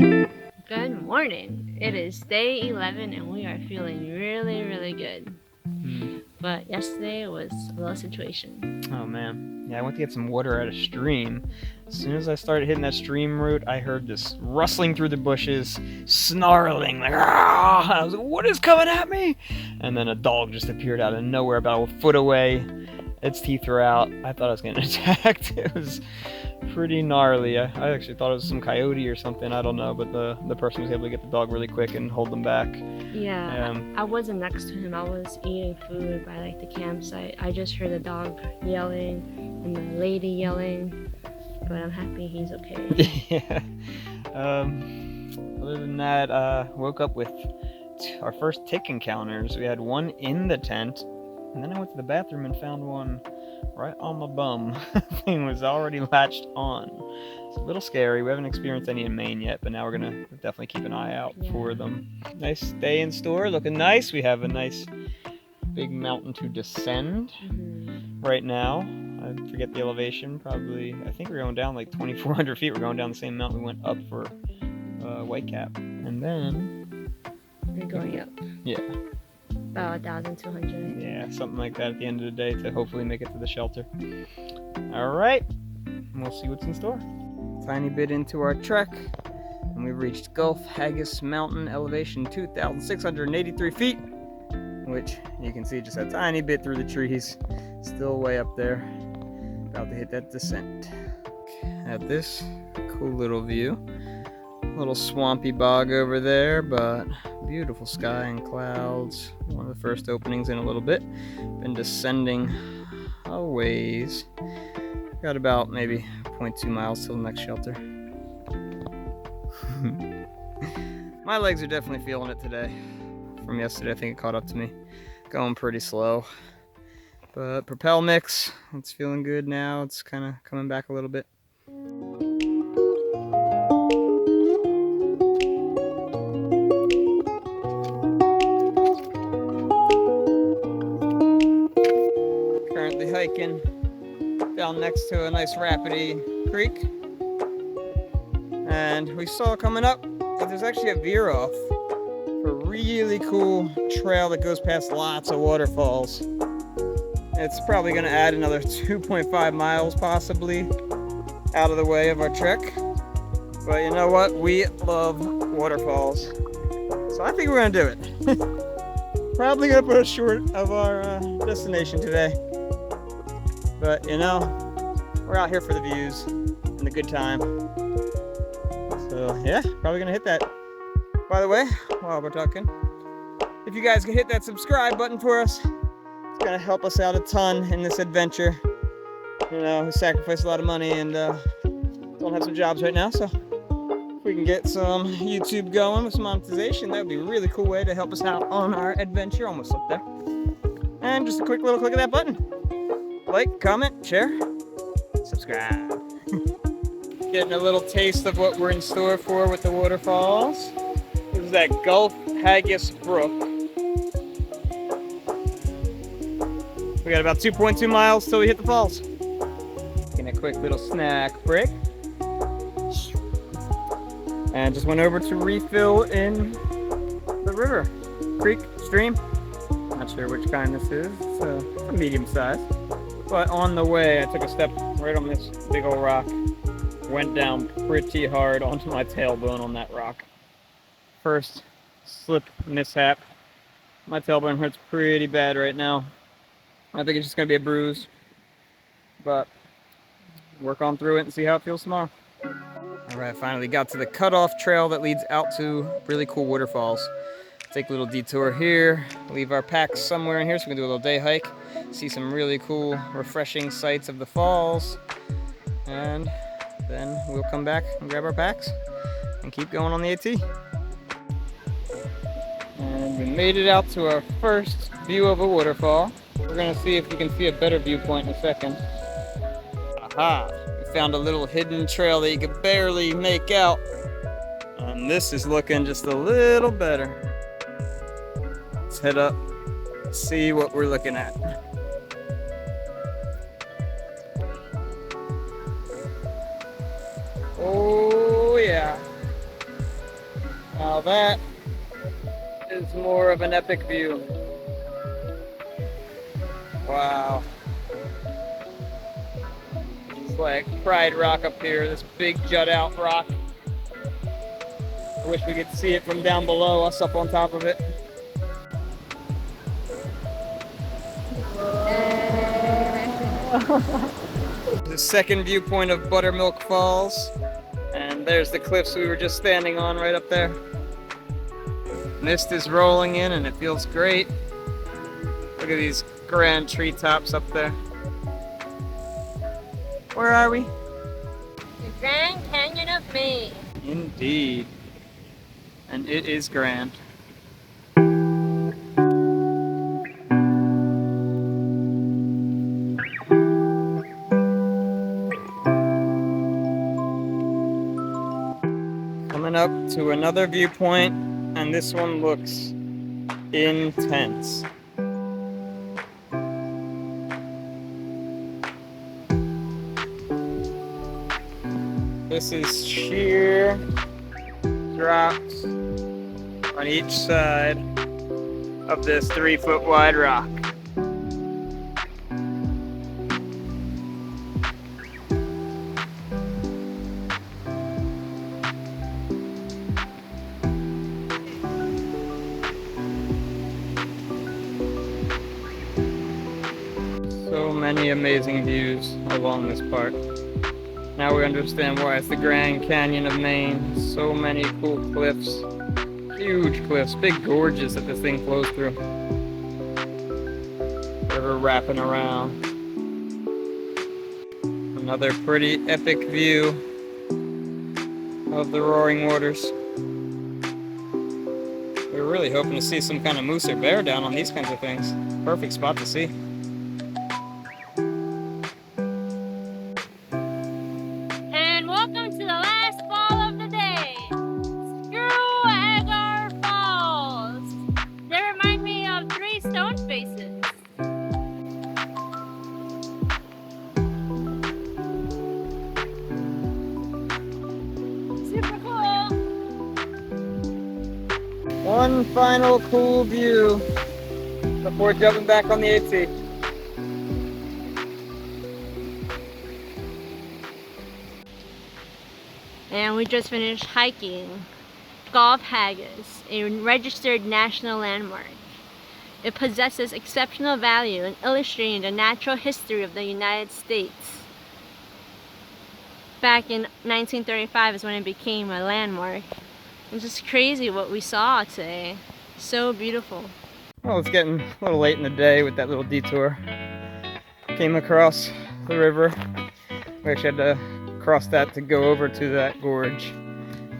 Good morning. It is day 11 and we are feeling really good. But yesterday was a little situation. Oh man. Yeah, I went to get some water at a stream. As soon as I started hitting that stream route, I heard this rustling through the bushes, snarling, like, "Ah!" I was like, what is coming at me? And then a dog just appeared out of nowhere about a foot away. Its teeth were out. I thought I was getting attacked. It was pretty gnarly. I actually thought it was some coyote or something. I don't know, but the person was able to get the dog really quick and hold them back. Yeah, I wasn't next to him. I was eating food by like the campsite. I just heard the dog yelling and the lady yelling, but I'm happy he's okay. Yeah. Other than that, woke up with our first tick encounters. We had one in the tent, and then I went to the bathroom and found one right on my bum. The thing was already latched on. It's a little scary. We haven't experienced any in Maine yet, but now we're gonna definitely keep an eye out for them. Nice day in store, looking nice. We have a nice big mountain to descend right now. I forget the elevation, probably, I think we're going down like 2,400 feet. We're going down the same mountain we went up for Whitecap. And then we're going up. Yeah. About 1,200. Yeah, something like that at the end of the day to hopefully make it to the shelter. All right, we'll see what's in store. Tiny bit into our trek, and we've reached Gulf Haggis Mountain, elevation 2,683 feet, which you can see just a tiny bit through the trees. Still way up there, about to hit that descent. At this cool little view. A little swampy bog over there, but beautiful sky and clouds. One of the first openings in a little bit. Been descending a ways. Got about maybe 0.2 miles till the next shelter. My legs are definitely feeling it today. From yesterday, I think it caught up to me. Going pretty slow. But Propel Mix, it's feeling good now. It's kind of coming back a little bit. Hiking down next to a nice rapidy creek, and we saw coming up that there's actually a veer off for a really cool trail that goes past lots of waterfalls. It's probably going to add another 2.5 miles possibly out of the way of our trek, but you know what, we love waterfalls, so I think we're going to do it. Probably going to put us short of our destination today. But you know, we're out here for the views and the good time. So yeah, probably gonna hit that. By the way, while we're talking, if you guys can hit that subscribe button for us, it's gonna help us out a ton in this adventure. You know, we sacrifice a lot of money and don't have some jobs right now, so if we can get some YouTube going with some monetization, that would be a really cool way to help us out on our adventure. Almost up there. And just a quick little click of that button. Like, comment, share, subscribe. Getting a little taste of what we're in store for with the waterfalls. This is that Gulf Haggis Brook. We got about 2.2 miles till we hit the falls. Getting a quick little snack break. And just went over to refill in the river. Creek, stream. Not sure which kind this is. It's a medium size. But on the way, I took a step right on this big old rock. Went down pretty hard onto my tailbone on that rock. First slip mishap. My tailbone hurts pretty bad right now. I think it's just gonna be a bruise. But work on through it and see how it feels tomorrow. All right, finally got to the cutoff trail that leads out to really cool waterfalls. Take a little detour here, leave our packs somewhere in here so we can do a little day hike, see some really cool, refreshing sights of the falls, and then we'll come back and grab our packs and keep going on the AT. And we made it out to our first view of a waterfall. We're gonna see if we can see a better viewpoint in a second. Aha! We found a little hidden trail that you could barely make out. And this is looking just a little better. Let's head up, see what we're looking at. Oh yeah. Now that is more of an epic view. Wow. It's like Pride Rock up here, this big jut out rock. I wish we could see it from down below, us up on top of it. The second viewpoint of Buttermilk Falls. And there's the cliffs we were just standing on right up there. Mist is rolling in and it feels great. Look at these grand treetops up there. Where are we? The Grand Canyon of Maine. Indeed. And it is grand. Coming up to another viewpoint, and this one looks intense. This is sheer drops on each side of this 3-foot wide rock. So many amazing views along this part. Now we understand why it's the Grand Canyon of Maine. So many cool cliffs, huge cliffs, big gorges that this thing flows through. River wrapping around. Another pretty epic view of the roaring waters. We were really hoping to see some kind of moose or bear down on these kinds of things. Perfect spot to see. Welcome to the last fall of the day, Screw-Agar Falls. They remind me of 3 stone faces. Super cool. One final cool view before jumping back on the AT. And we just finished hiking Gulf Haggis, a registered national landmark. It possesses exceptional value in illustrating the natural history of the United States. Back in 1935 is when it became a landmark. It's just crazy what we saw today. So beautiful. Well, it's getting a little late in the day with that little detour. Came across the river. We actually had to cross that to go over to that gorge.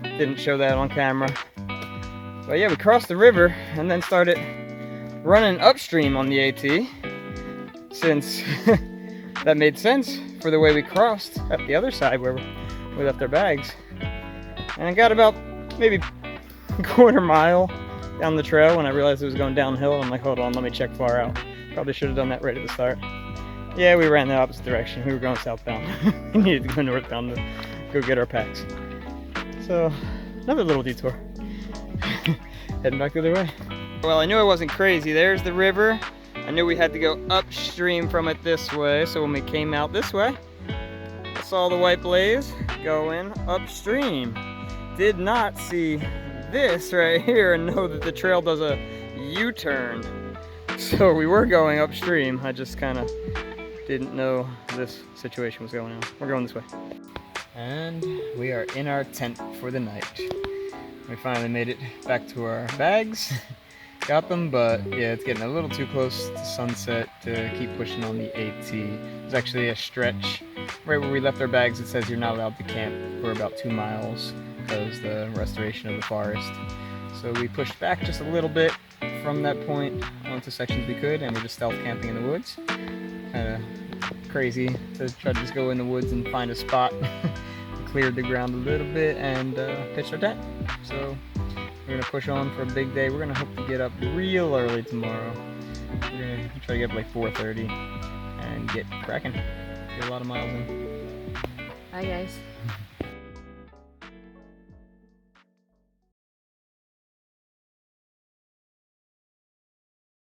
Didn't show that on camera. But yeah, we crossed the river and then started running upstream on the AT, since that made sense for the way we crossed at the other side where we left our bags. And I got about maybe a quarter mile down the trail when I realized it was going downhill. I'm like, hold on, let me check far out. Probably should have done that right at the start. Yeah, we ran the opposite direction. We were going southbound. We needed to go northbound to go get our packs. So, another little detour. Heading back the other way. Well, I knew I wasn't crazy. There's the river. I knew we had to go upstream from it this way. So when we came out this way, I saw the white blaze going upstream. Did not see this right here and know that the trail does a U-turn. So we were going upstream. I just kind of didn't know this situation was going on. We're going this way. And we are in our tent for the night. We finally made it back to our bags. Got them, but yeah, it's getting a little too close to sunset to keep pushing on the AT. There's actually a stretch right where we left our bags. It says you're not allowed to camp for about 2 miles because of the restoration of the forest. So we pushed back just a little bit from that point onto sections we could, and we're just stealth camping in the woods. Kind of crazy to try to just go in the woods and find a spot. Cleared the ground a little bit and pitched our tent. So we're gonna push on for a big day. We're gonna hope to get up real early tomorrow. We're gonna try to get up like 4:30 and get cracking. Get a lot of miles in. Bye guys.